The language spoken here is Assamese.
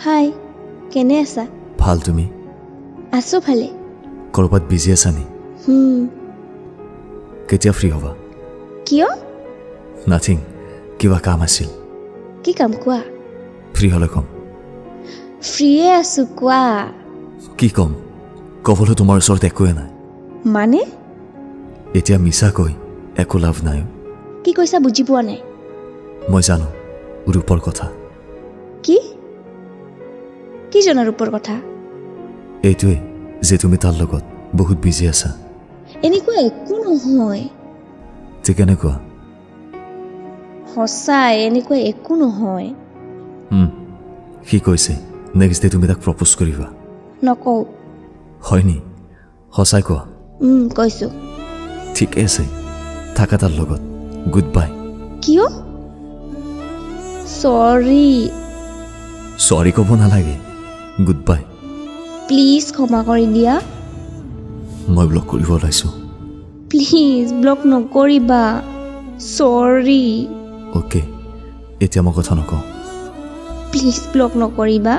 হাই কেনে আছা ভাল তুমি আছো ভালে কৰবাত বিজি আছা নি কেতিয়া ফ্ৰী হ'বা কিয় নাথিং কিবা কাম আছিল কি কাম কোৱা ফ্ৰী হ'লে কম ফ্ৰীয়ে আছো কোৱা কি কম ক'বলৈ তোমাৰ ওচৰত একোৱে নাই মানে এতিয়া মিছা কৈ একো লাভ নাই কি কৈছা বুজি পোৱা নাই মই জানো ৰূপৰ কথা কি কি জনা ৰূপৰ কথা এইটোৱে যে তুমি তাৰ লগত বহুত বিজি আছা এনেকুৱা একো নহয় যে কেনেকুৱা সঁচাই এনেকুৱা একো নহয় সি কৈছে নেক্সট ডে তুমি তাক প্ৰপ'জ কৰিবা নকওঁ হয়নি সঁচাই কোৱা কৈছো ঠিকে আছে থাকা তাৰ লগত গুড বাই কিয় চৰি ক'ব নালাগে গুড বাই প্লিজ ক্ষমা কৰি দিয়া মই ব্লক কৰিব ওলাইছোঁ প্লিজ ব্লক নকৰিবা চৰি অ'কে এতিয়া মই কথা নকওঁ প্লিজ ব্লক নকৰিবা